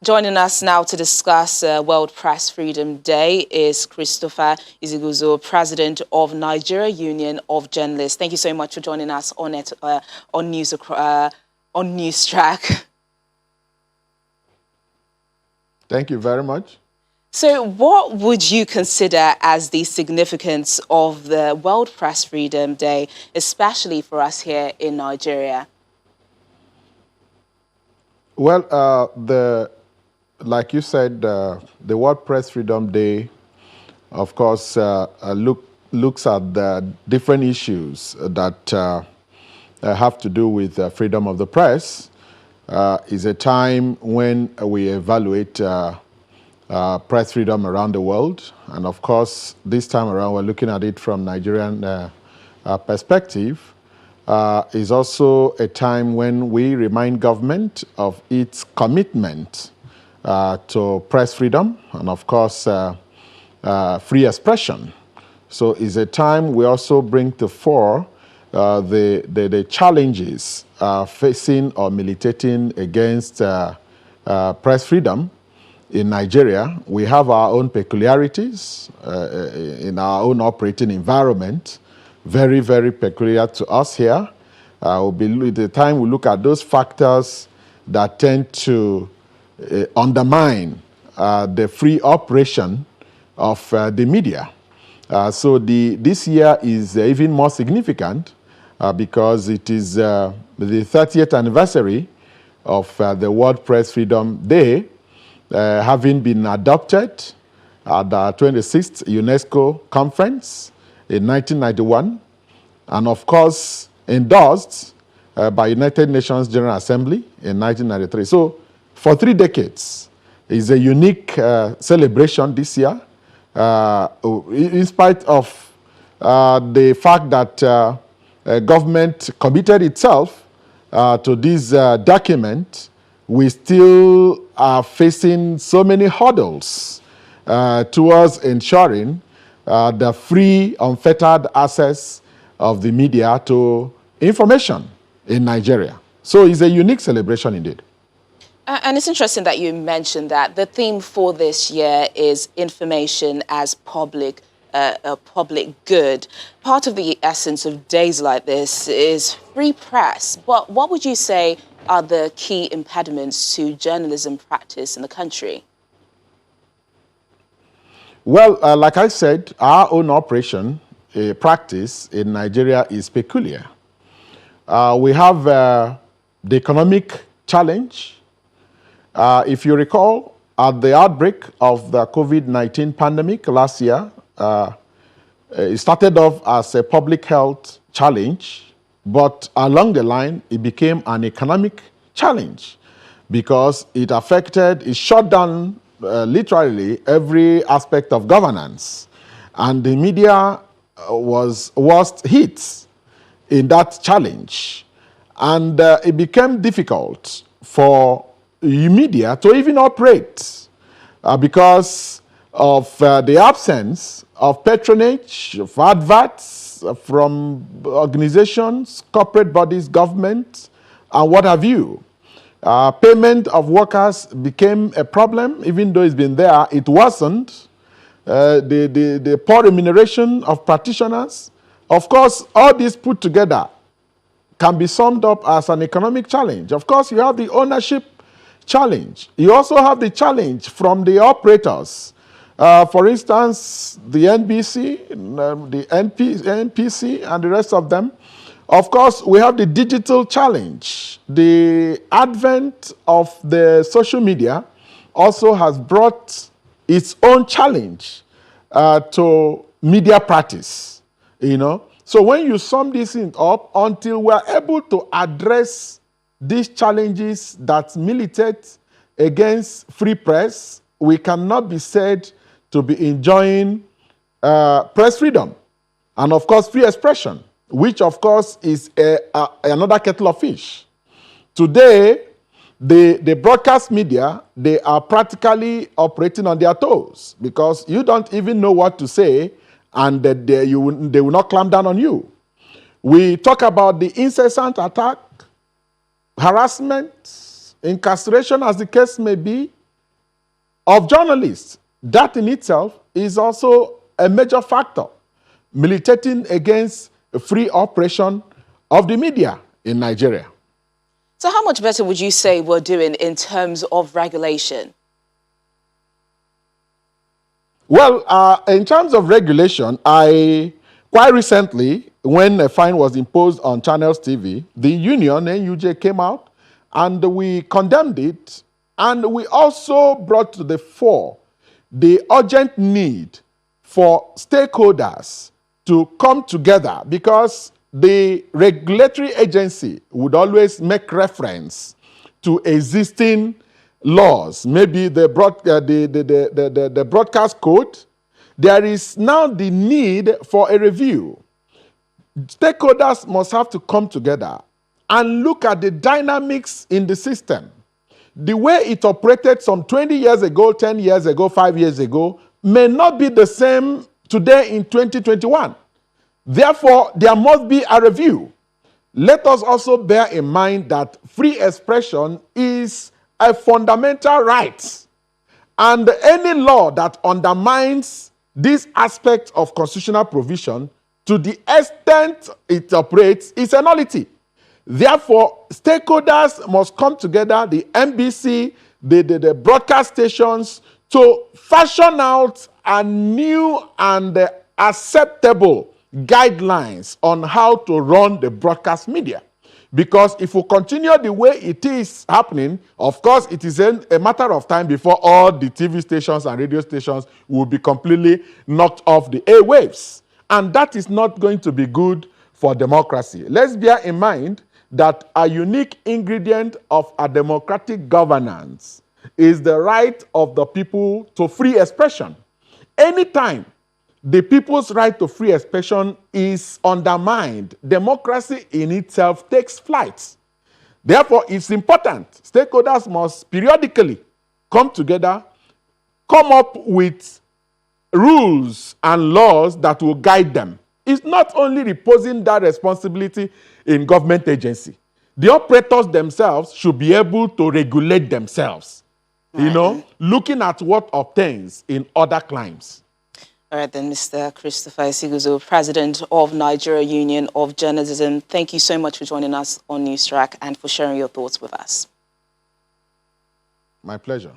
Joining us now to discuss World Press Freedom Day is Christopher Isiguzo, President of Nigeria Union of Journalists. Thank you so much for joining us on News Track. Thank you very much. So what would you consider as the significance of the World Press Freedom Day, especially for us here in Nigeria? Well, like you said, the World Press Freedom Day, of course, looks at the different issues that have to do with freedom of the press. Is a time when we evaluate press freedom around the world. And of course, this time around, we're looking at it from Nigerian perspective. Is also a time when we remind government of its commitment to press freedom and, of course, free expression. So it's a time we also bring to fore the challenges facing or militating against press freedom in Nigeria. We have our own peculiarities in our own operating environment, very, very peculiar to us here. Will be the time we look at those factors that tend to undermine the free operation of the media. So this year is even more significant because it is the 30th anniversary of the World Press Freedom Day, having been adopted at the 26th UNESCO conference in 1991, and of course endorsed by United Nations General Assembly in 1993. So for 3 decades, it's a unique celebration this year, in spite of the fact that government committed itself to this document. We still are facing so many hurdles towards ensuring the free, unfettered access of the media to information in Nigeria. So it's a unique celebration indeed. And it's interesting that you mentioned that. The theme for this year is information as a public good. Part of the essence of days like this is free press. But what would you say are the key impediments to journalism practice in the country? Well, like I said, our own operation practice in Nigeria is peculiar. We have the economic challenge. If you recall, at the outbreak of the COVID-19 pandemic last year, it started off as a public health challenge, but along the line, it became an economic challenge because it shut down literally every aspect of governance. And the media was worst hit in that challenge. And it became difficult for media to even operate because of the absence of patronage, of adverts from organizations, corporate bodies, government, and what have you. Payment of workers became a problem, even though it's been there, it wasn't. The poor remuneration of practitioners. Of course, all this put together can be summed up as an economic challenge. Of course, you have the ownership challenge. You also have the challenge from the operators. For instance, the NBC, the NPC, and the rest of them. Of course, we have the digital challenge. The advent of the social media also has brought its own challenge to media practice, So when you sum this up, until we're able to address these challenges that militate against free press, we cannot be said to be enjoying press freedom and, of course, free expression, which, of course, is another kettle of fish. Today, the broadcast media, they are practically operating on their toes because you don't even know what to say and they will not clamp down on you. We talk about the incessant attack, harassment, incarceration, as the case may be, of journalists. That in itself is also a major factor militating against a free operation of the media in Nigeria. So how much better would you say we're doing in terms of regulation? Well, in terms of regulation, quite recently, when a fine was imposed on Channels TV, the union, NUJ, came out and we condemned it. And we also brought to the fore the urgent need for stakeholders to come together, because the regulatory agency would always make reference to existing laws, maybe the broadcast code. There is now the need for a review. Stakeholders must have to come together and look at the dynamics in the system. The way it operated some 20 years ago, 10 years ago, 5 years ago, may not be the same today in 2021. Therefore, there must be a review. Let us also bear in mind that free expression is a fundamental right. And any law that undermines this aspect of constitutional provision to the extent it operates is a nullity. Therefore, stakeholders must come together, the NBC, the broadcast stations, to fashion out a new and acceptable guidelines on how to run the broadcast media. Because if we continue the way it is happening, of course, it is a matter of time before all the TV stations and radio stations will be completely knocked off the airwaves. And that is not going to be good for democracy. Let's bear in mind that a unique ingredient of a democratic governance is the right of the people to free expression. Anytime the people's right to free expression is undermined, democracy in itself takes flight. Therefore, it's important. Stakeholders must periodically come together, come up with rules and laws that will guide them. It's not only reposing that responsibility in government agency. The operators themselves should be able to regulate themselves, looking at what obtains in other climes. All right, then, Mr. Christopher Isiguzo, President of Nigeria Union of Journalism, thank you so much for joining us on Newstrack and for sharing your thoughts with us. My pleasure.